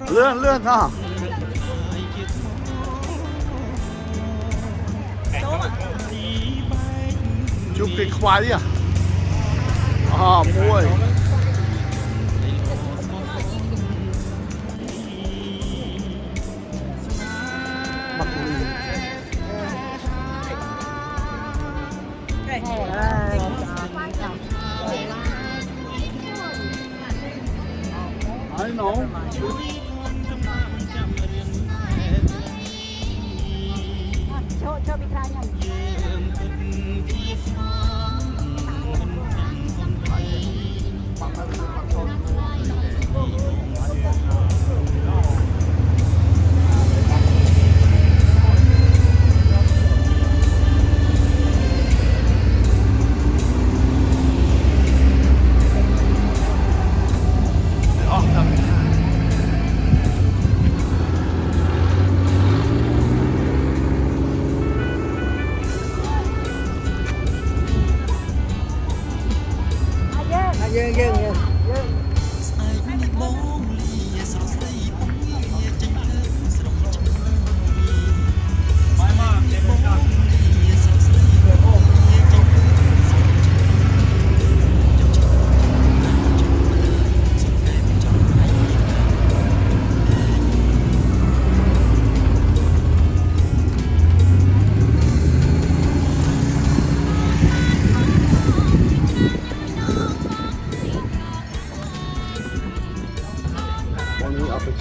Lươn hả? Chụp cái khoai đi à? À, môi. Mặt lì. I know. Cho bị khai nhầm.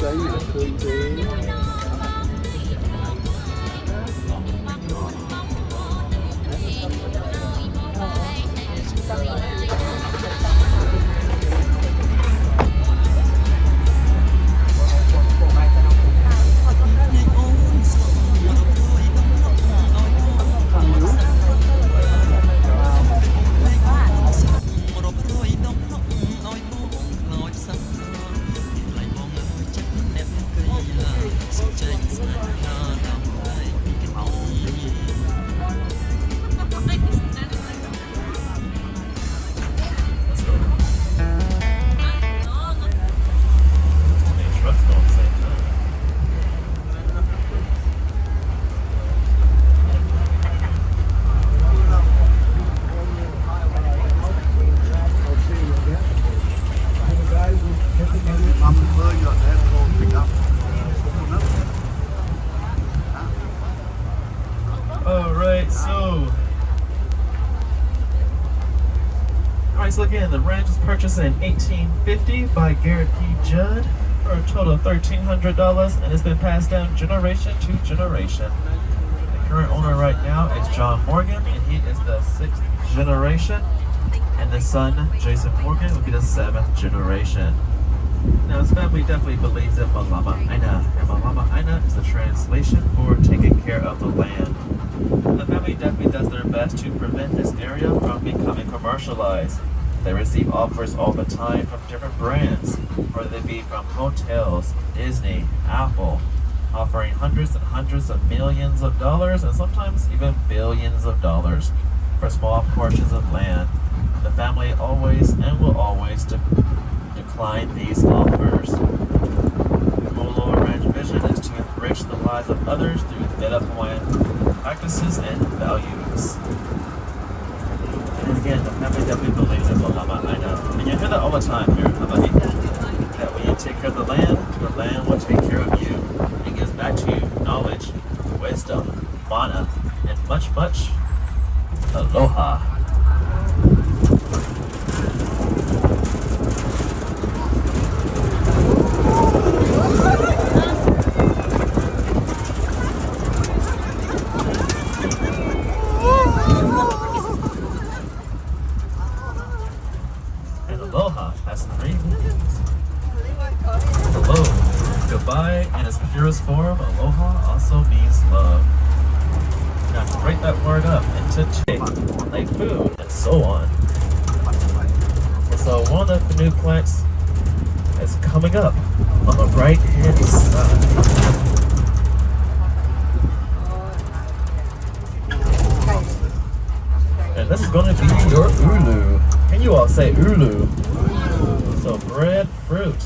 Cháy là khơi thế. So again, the ranch was purchased in 1850 by Garrett P. Judd for a total of $1,300, and it's been passed down generation to generation. The current owner right now is John Morgan, and he is the 6th generation, and the son, Jason Morgan, will be the 7th generation. Now, his family definitely believes in Malama Aina, and Malama Aina is the translation for taking care of the land. The family definitely does their best to prevent this area from becoming commercialized. They receive offers all the time from different brands, whether they be from hotels, Disney, Apple, offering hundreds and hundreds of millions of dollars and sometimes even billions of dollars for small portions of land. The family always and will always decline these offers. Honolulu Ranch vision is to enrich the lives of others through Native Hawaiian practices and values. And again, the family definitely believes in Malama Aina. And you hear that all the time here in Hawaii, that when you take care of the land will take care of you. It gives back to you knowledge, wisdom, mana, and much, much aloha. Aloha has 3 meanings. Hello, goodbye, and its purest form, aloha also means love. Now to break that word up into chick, like food, and so on. So one of the new plants is coming up on the right hand side. And this is going to be your ulu. Can you all say ulu? So breadfruit.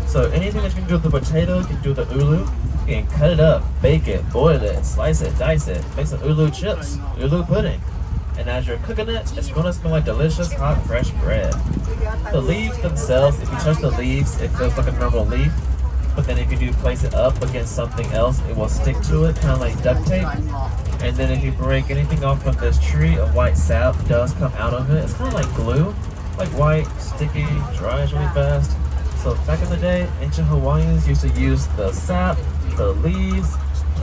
So anything that you can do with the potato, you can do with the ulu. You can cut it up, bake it, boil it, slice it, dice it, make some ulu chips, ulu pudding. And as you're cooking it, it's gonna smell like delicious, hot, fresh bread. The leaves themselves, if you touch the leaves, it feels like a normal leaf. But then if you do place it up against something else, it will stick to it, kind of like duct tape. And then if you break anything off from this tree, a white sap does come out of it. It's kind of like glue, like white, sticky, dries really fast. So back in the day, ancient Hawaiians used to use the sap, the leaves,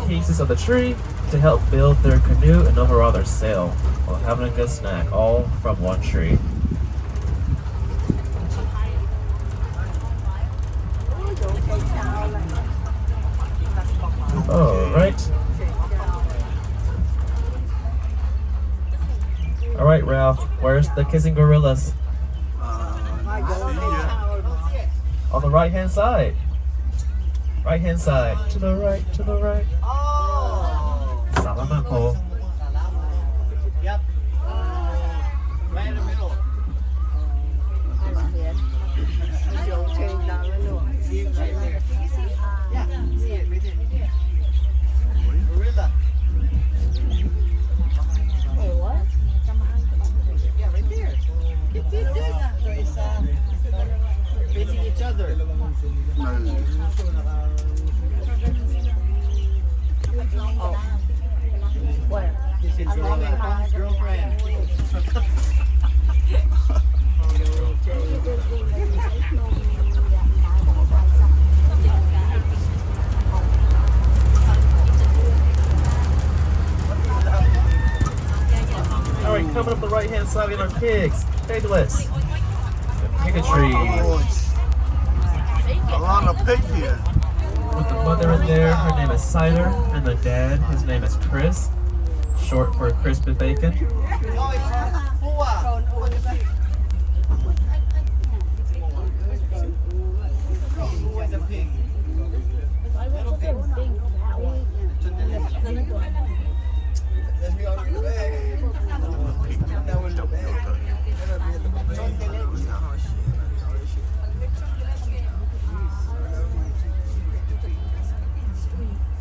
pieces of the tree to help build their canoe and overall their sail while having a good snack, all from one tree. Alright. Alright, Ralph, where's the kissing gorillas? On the right hand side. Right hand side. To the right, to the right. Salaman po. Yep. Right in the middle. See it right there. Yeah, see it right there. Gorilla. Yeah, right there. It's facing each other. This is mom and Tom's girlfriend. Alright, coming up the right hand side, we have our pigs. Piglets. Pigotry. A lot of pig here. With the mother in there, her name is Cider, and the dad, his name is Chris, short for crispy bacon. No, it's Fua. Who is a pig? Little pig. Let's be on the bag. That was the bag.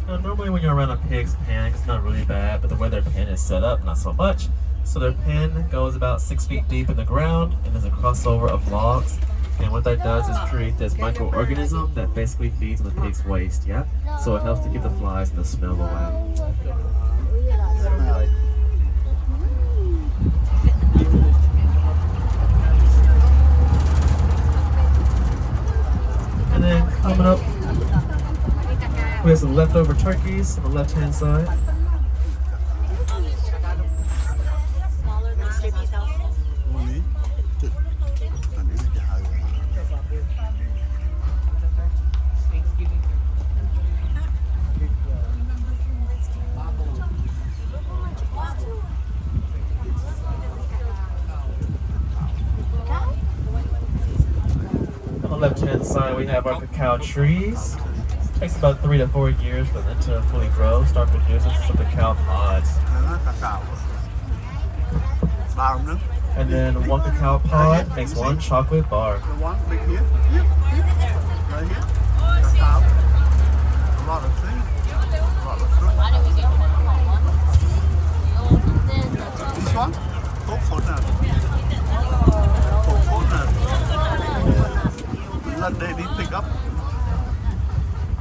Now, normally when you're around a pig's pen, it's not really bad, but the way their pen is set up, not so much. So their pen goes about 6 feet deep in the ground, and there's a crossover of logs. And what that does is create this microorganism that basically feeds on the pig's waste, yeah? So it helps to keep the flies and the smell away. And then coming up, we have some leftover turkeys on the left-hand side. On the left-hand side, we have our cacao trees. Takes about 3 to 4 years for them to fully grow, start producing some cacao pods. And then one cacao pod makes one chocolate bar. The one big here. Yep. Right here. Cacao. A lot of things. A lot of fruit. This one? Coconut. Coconut. Let Daddy pick up.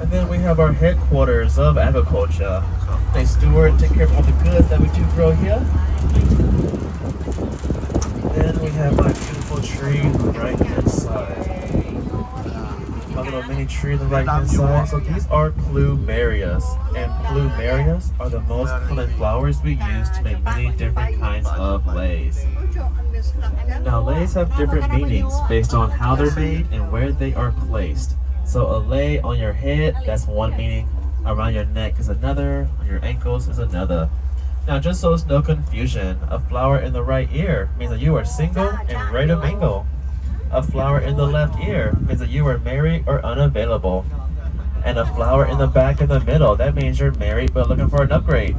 And then we have our headquarters of agriculture. They steward and take care of all the goods that we do grow here. Then we have my beautiful tree on the right hand side. My little mini tree on the right hand side. So these are plumerias. And plumerias are the most common flowers we use to make many different kinds of leis. Now leis have different meanings based on how they're made and where they are placed. So a lei on your head, that's one meaning. Around your neck is another. On your ankles is another. Now just so it's no confusion, a flower in the right ear means that you are single and ready to mingle. A flower in the left ear means that you are married or unavailable. And a flower in the back in the middle, that means you're married but looking for an upgrade.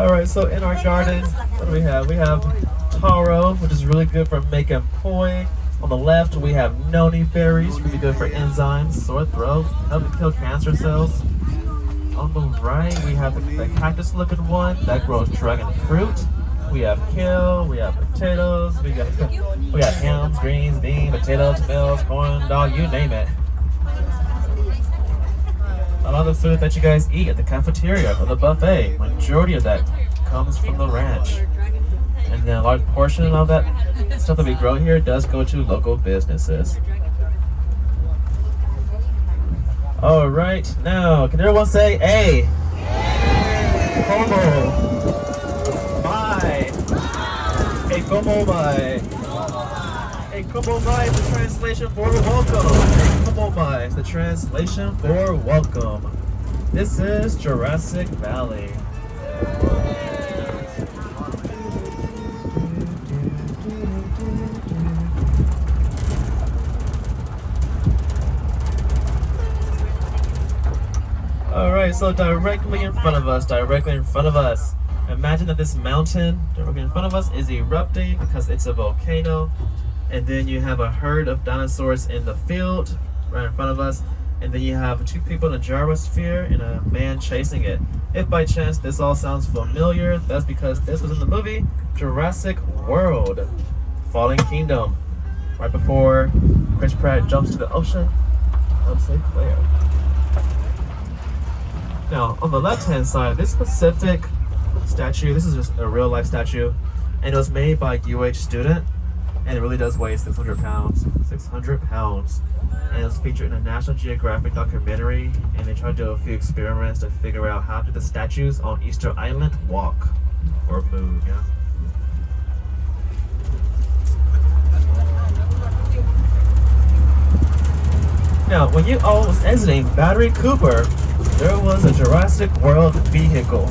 Alright, so in our garden, what do we have? We have taro, which is really good for making poi. On the left, we have noni berries, really good for enzymes, sore throat, helping kill cancer cells. On the right, we have the cactus-looking one that grows dragon fruit. We have kale, we have potatoes, we have yams, greens, beans, potatoes, tomatoes, corn, dog, you name it. A lot of the food that you guys eat at the cafeteria or the buffet, majority of that comes from the ranch. And then a large portion of that stuff that we grow here does go to local businesses. All right, now can everyone say A? Como? Bye. A como bye. A como bye is the translation for welcome. A como bye is the translation for welcome. This is Jurassic Valley. Alright, so directly in front of us, imagine that this mountain directly in front of us is erupting because it's a volcano. And then you have a herd of dinosaurs in the field right in front of us. And then you have two people in a gyrosphere and a man chasing it. If by chance this all sounds familiar, that's because this was in the movie Jurassic World, Fallen Kingdom. Right before Chris Pratt jumps to the ocean. I'll say Claire. Now, on the left-hand side, this specific statue, this is just a real-life statue, and it was made by a UH student, and it really does weigh 600 pounds. 600 pounds. And it was featured in a National Geographic documentary, and they tried to do a few experiments to figure out how do the statues on Easter Island walk or move, yeah? Now, when you all was exiting Battery Cooper, there was a Jurassic World vehicle.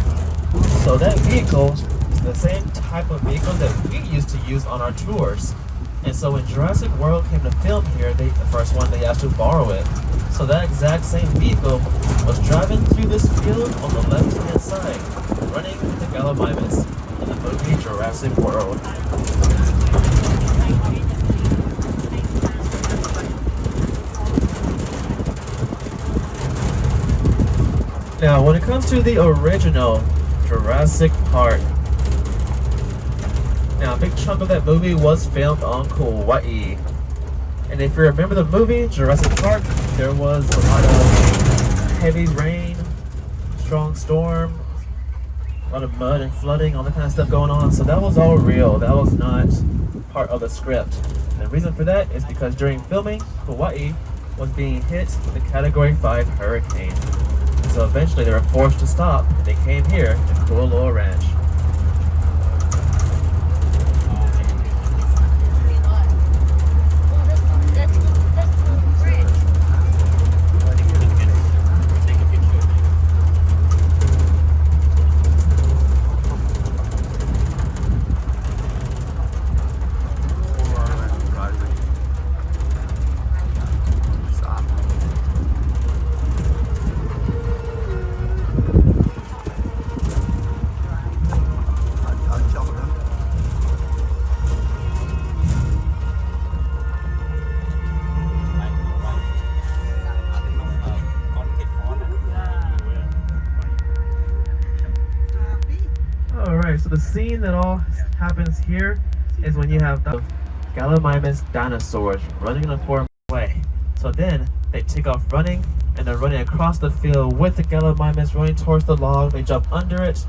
So that vehicle is the same type of vehicle that we used to use on our tours. And so when Jurassic World came to film here, the first one, they asked to borrow it. So that exact same vehicle was driving through this field on the left-hand side, running with the Gallimimus in the movie Jurassic World. Now, when it comes to the original Jurassic Park, now a big chunk of that movie was filmed on Kauai. And if you remember the movie Jurassic Park, there was a lot of heavy rain, strong storm, a lot of mud and flooding, all that kind of stuff going on. So that was all real. That was not part of the script. And the reason for that is because during filming, Kauai was being hit with a Category 5 hurricane. So eventually they were forced to stop, and they came here to Kualoa Ranch. So the scene that all happens here is when you have the Gallimimus dinosaurs running in a foreign way. So then they take off running, and they're running across the field with the Gallimimus running towards the log. They jump under it,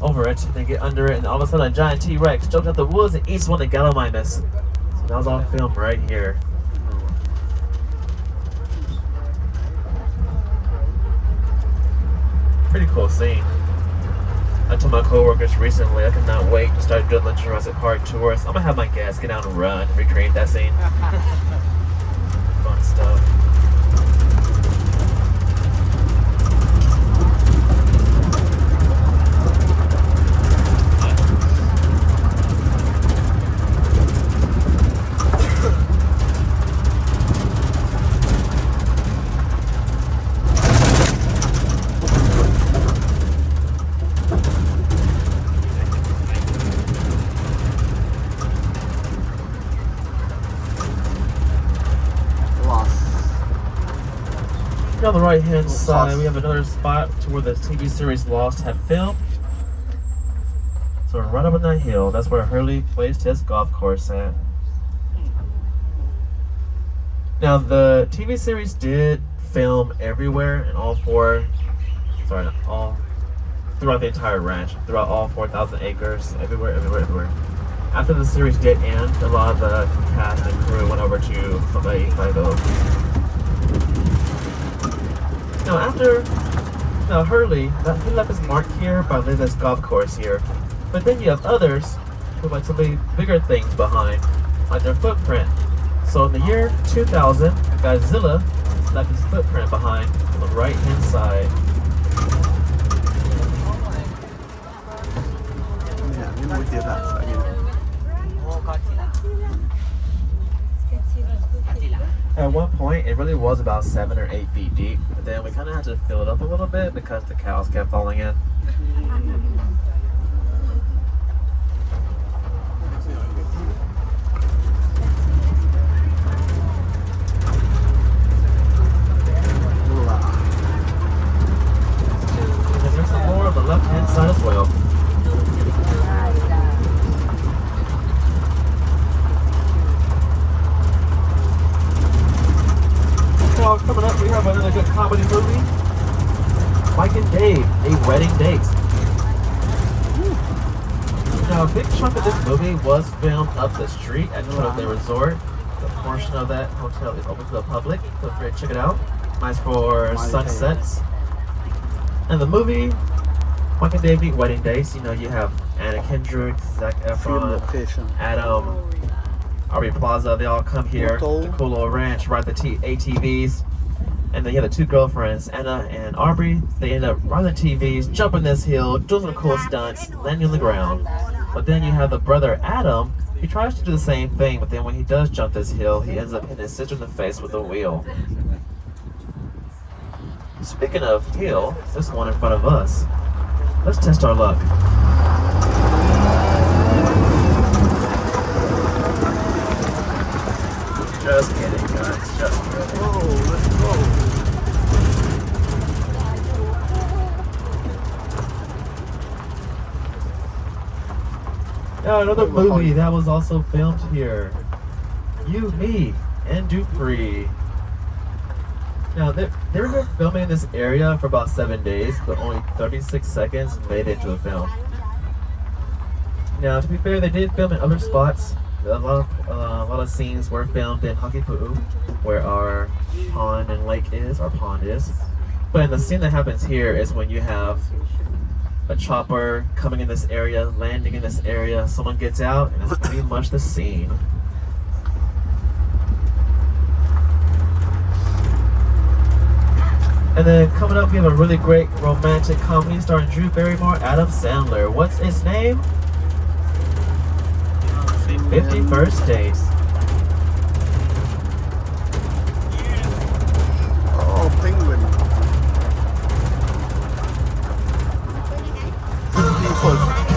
over it, they get under it, and all of a sudden a giant T-Rex jumps out the woods and eats one of the Gallimimus. So that was all filmed right here. Pretty cool scene. I told my co-workers recently I cannot wait to start doing the Jurassic Park tours. I'm gonna have my guests get out and run and recreate that scene. Fun stuff. on the right hand side, we have another spot to where the TV series Lost had filmed. So right up on that hill, that's where Hurley placed his golf course at. Now the TV series did film everywhere in all throughout the entire ranch, throughout all 4,000 acres, everywhere. After the series did end, a lot of the cast and crew went over to Hawaii Five-O. Now Hurley, he left his mark here by leaving this golf course here. But then you have others who like to leave bigger things behind, like their footprint. So in the year 2000, Godzilla left his footprint behind on the right hand side. Yeah, you might hear that again. At one point, it really was about 7 or 8 feet deep, but then we kind of had to fill it up a little bit because the cows kept falling in. And there's some more on the left-hand side as well. Now, coming up, we have another good comedy movie, Mike and Dave, A Wedding Date. Now, a big chunk of this movie was filmed up the street at Turtle Resort. The portion of that hotel is open to the public. Feel free to check it out. Nice for sunsets. And the movie, Mike and Dave Meet Wedding Dates, you know, you have Anna Kendrick, Zac Efron, Adam, Aubrey Plaza, they all come here, the cool little ranch, ride the ATVs. And then you have the two girlfriends, Anna and Aubrey. They end up riding the TVs, jumping this hill, doing some cool stunts, landing on the ground. But then you have the brother Adam. He tries to do the same thing, but then when he does jump this hill, he ends up hitting his sister in the face with a wheel. Speaking of hill, this one in front of us. Let's test our luck. Just kidding, guys. Just kidding. Oh, let's go. Now another movie that was also filmed here. You, Me, and Dupree. Now they were filming in this area for about 7 days, but only 36 seconds made it to the film. Now to be fair, they did film in other spots. A lot of scenes were filmed in Hakipu'u, where our pond is. But in the scene that happens here is when you have a chopper coming in this area, landing in this area, someone gets out, and it's pretty much the scene. And then coming up, we have a really great romantic comedy starring Drew Barrymore, Adam Sandler. What's its name? 51st Dates. Oh, penguin. Beautiful.